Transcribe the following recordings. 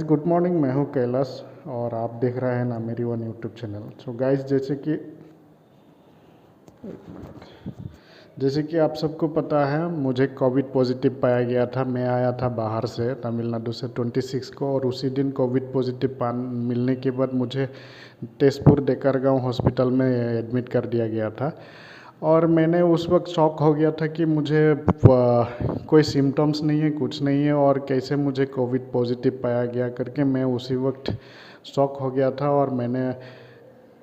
Good morning. मैं हूँ कैलाश और आप देख रहे हैं ना मेरी one YouTube channel. So guys, जैसे कि आप सबको पता है, मुझे कोविड पॉजिटिव पाया गया था। मैं आया था बाहर से, तमिलनाडु से 26 को, और उसी दिन कोविड पॉजिटिव मिलने के बाद मुझे तेजपुर देकरगांव हॉस्पिटल में एडमिट कर दिया गया था। और मैंने उस वक्त शॉक हो गया था कि मुझे कोई सिम्टम्स नहीं है, कुछ नहीं है, और कैसे मुझे कोविड पॉजिटिव पाया गया करके मैं उसी वक्त शॉक हो गया था। और मैंने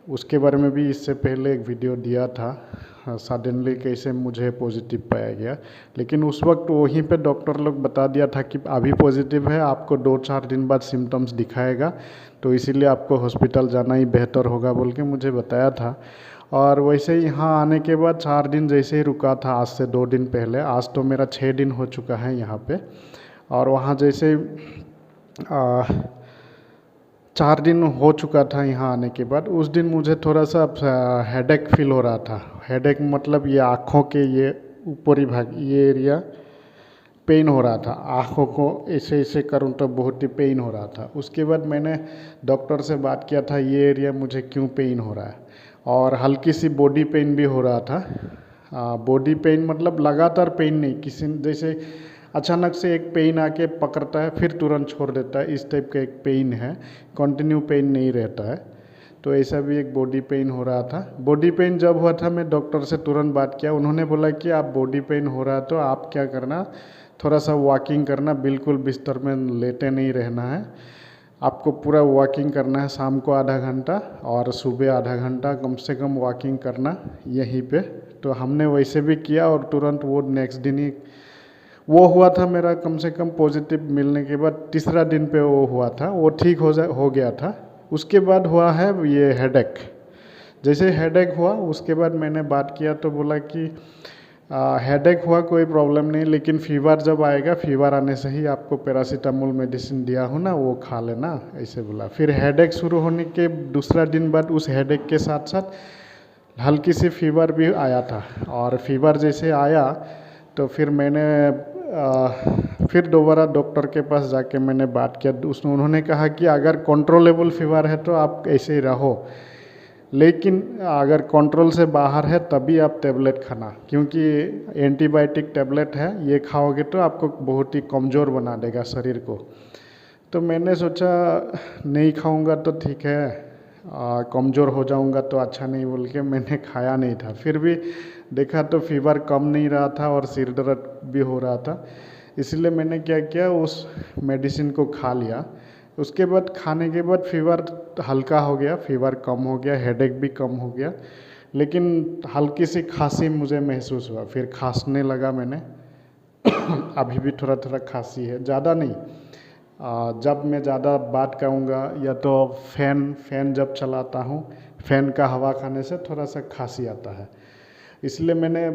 उसके बारे में भी इससे पहले एक वीडियो दिया था, सडनली कैसे मुझे पॉजिटिव पाया गया। लेकिन उस वक्त वहीं पे डॉक्टर लोग बता दिया था कि अभी पॉजिटिव है, आपको 2-4 दिन बाद सिम्टम्स दिखाएगा, तो इसीलिए आपको हॉस्पिटल जाना ही बेहतर होगा बोल के मुझे बताया था। और वैसे ही यहाँ आने के बाद 4 दिन जैसे ही रुका था, आज से 2 दिन पहले, आज तो मेरा 6 दिन हो चुका है यहाँ पे। और वहाँ जैसे 4 दिन हो चुका था यहाँ आने के बाद, उस दिन मुझे थोड़ा सा हेडेक फील हो रहा था। हेडेक मतलब ये आँखों के ये ऊपरी भाग, ये एरिया पेन हो रहा था। आँखों को ऐसे ऐसे करूँ तो बहुत ही पेन हो रहा था। उसके बाद मैंने डॉक्टर से बात किया था, ये एरिया मुझे क्यों पेन हो रहा है। और हल्की सी बॉडी पेन भी हो रहा था। बॉडी पेन मतलब लगातार पेन नहीं, किसी जैसे अचानक से एक पेन आके पकड़ता है फिर तुरंत छोड़ देता है, इस टाइप का एक पेन है। कंटिन्यू पेन नहीं रहता है। तो ऐसा भी एक बॉडी पेन हो रहा था। बॉडी पेन जब हुआ था, मैं डॉक्टर से तुरंत बात किया। उन्होंने बोला कि आप बॉडी पेन हो रहा है तो आप क्या करना, थोड़ा सा वॉकिंग करना, बिल्कुल बिस्तर में लेटे नहीं रहना है, आपको पूरा वॉकिंग करना है। शाम को आधा घंटा और सुबह आधा घंटा कम से कम वॉकिंग करना यहीं पे। तो हमने वैसे भी किया और तुरंत वो नेक्स्ट दिन ही वो हुआ था। मेरा कम से कम पॉजिटिव मिलने के बाद तीसरा दिन पे वो हुआ था, वो ठीक हो गया था। उसके बाद हुआ है ये हेडेक। जैसे हेडेक हुआ उसके बाद मैंने बात किया तो बोला कि हेडेक हुआ कोई प्रॉब्लम नहीं, लेकिन फीवर जब आएगा, फीवर आने से ही आपको पैरासीटामोल मेडिसिन दिया हो ना, वो खा लेना, ऐसे बोला। फिर हेडेक शुरू होने के दूसरा दिन बाद उस हेडेक के साथ साथ हल्की सी फीवर भी आया था। और फीवर जैसे आया तो फिर मैंने फिर दोबारा डॉक्टर के पास जाके मैंने बात किया। उन्होंने कहा कि अगर कंट्रोलेबल फीवर है तो आप ऐसे ही रहो, लेकिन अगर कंट्रोल से बाहर है तभी आप टेबलेट खाना, क्योंकि एंटीबायोटिक टेबलेट है, ये खाओगे तो आपको बहुत ही कमज़ोर बना देगा शरीर को। तो मैंने सोचा नहीं खाऊंगा तो ठीक है, कमज़ोर हो जाऊंगा तो अच्छा नहीं बोल के मैंने खाया नहीं था। फिर भी देखा तो फीवर कम नहीं रहा था और सिर दर्द भी हो रहा था। इसलिए मैंने क्या किया, उस मेडिसिन को खा लिया। उसके बाद खाने के बाद फीवर हल्का हो गया, फीवर कम हो गया, हेडेक भी कम हो गया, लेकिन हल्की सी खांसी मुझे महसूस हुआ। फिर खांसने लगा मैंने अभी भी थोड़ा थोड़ा खांसी है, ज़्यादा नहीं। जब मैं ज़्यादा बात करूँगा या तो फ़ैन जब चलाता हूँ, फ़ैन का हवा खाने से थोड़ा सा खांसी आता है। इसलिए मैंने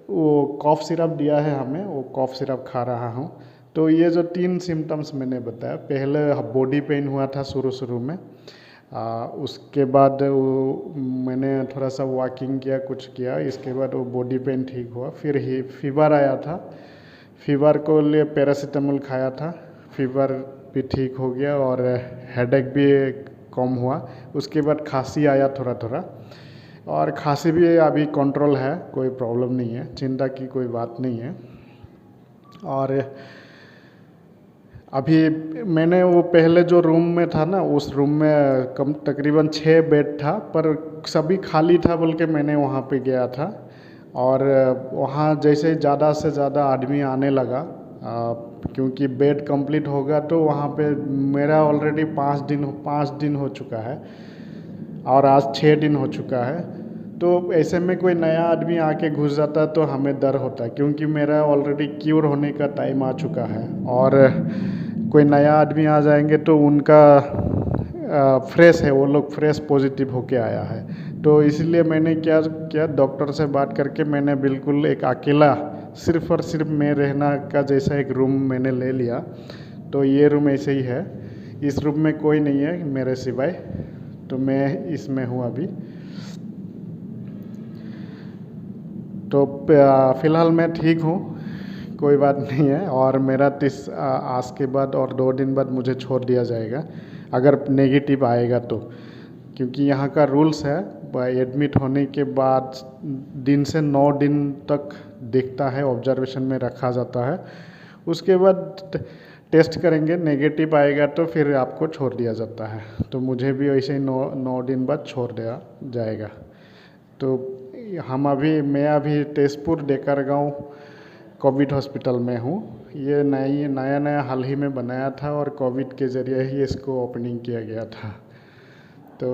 वो कॉफ़ सिरप दिया है हमें, वो कॉफ़ सिरप खा रहा हूँ। तो ये जो 3 सिम्टम्स मैंने बताया, पहले बॉडी पेन हुआ था शुरू में। उसके बाद वो मैंने थोड़ा सा वॉकिंग किया, कुछ किया, इसके बाद वो बॉडी पेन ठीक हुआ। फिर ही फीवर आया था, फीवर को लिए पैरासीटामोल खाया था, फीवर भी ठीक हो गया और हेडेक भी कम हुआ। उसके बाद खांसी आया थोड़ा थोड़ा, और खांसी भी अभी कंट्रोल है, कोई प्रॉब्लम नहीं है, चिंता की कोई बात नहीं है। और अभी मैंने वो पहले जो रूम में था ना, उस रूम में तकरीबन 6 बेड था, पर सभी खाली था बोल के मैंने वहाँ पे गया था। और वहाँ जैसे ज़्यादा से ज़्यादा आदमी आने लगा, क्योंकि बेड कंप्लीट होगा, तो वहाँ पे मेरा ऑलरेडी 5 दिन हो चुका है और आज 6 दिन हो चुका है। तो ऐसे में कोई नया आदमी आके घुस जाता तो हमें डर होता है, क्योंकि मेरा ऑलरेडी क्योर होने का टाइम आ चुका है। और कोई नया आदमी आ जाएंगे तो उनका फ्रेश है, वो लोग फ्रेश पॉजिटिव होके आया है। तो इसलिए मैंने क्या किया, डॉक्टर से बात करके मैंने बिल्कुल एक अकेला सिर्फ और सिर्फ मैं रहना का जैसा एक रूम मैंने ले लिया। तो ये रूम ऐसे ही है, इस रूम में कोई नहीं है मेरे सिवाय, तो मैं इसमें हूँ अभी। तो फ़िलहाल मैं ठीक हूँ, कोई बात नहीं है। और मेरा आज के बाद और 2 दिन बाद मुझे छोड़ दिया जाएगा अगर नेगेटिव आएगा तो, क्योंकि यहाँ का रूल्स है एडमिट होने के बाद दिन से 9 दिन तक देखता है, ऑब्जर्वेशन में रखा जाता है। उसके बाद टेस्ट करेंगे, नेगेटिव आएगा तो फिर आपको छोड़ दिया जाता है। तो मुझे भी ऐसे ही 9 दिन बाद छोड़ दिया जाएगा। तो मैं अभी तेजपुर डेकर गाँव कोविड हॉस्पिटल में हूँ। ये नया नया हाल ही में बनाया था और कोविड के ज़रिए ही इसको ओपनिंग किया गया था। तो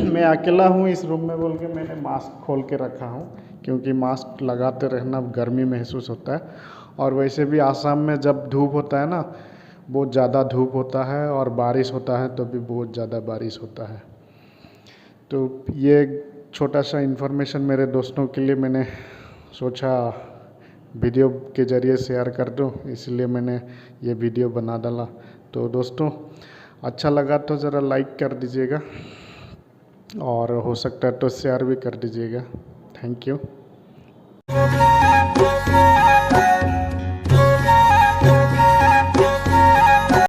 मैं अकेला हूँ इस रूम में बोल के मैंने मास्क खोल के रखा हूँ, क्योंकि मास्क लगाते रहना गर्मी महसूस होता है। और वैसे भी आसाम में जब धूप होता है ना, बहुत ज़्यादा धूप होता है, और बारिश होता है तो भी बहुत ज़्यादा बारिश होता है। तो ये छोटा सा इन्फॉर्मेशन मेरे दोस्तों के लिए मैंने सोचा वीडियो के ज़रिए शेयर कर दूँ, इसलिए मैंने ये वीडियो बना डाला। तो दोस्तों अच्छा लगा तो ज़रा लाइक कर दीजिएगा, और हो सकता है तो शेयर भी कर दीजिएगा। Thank you.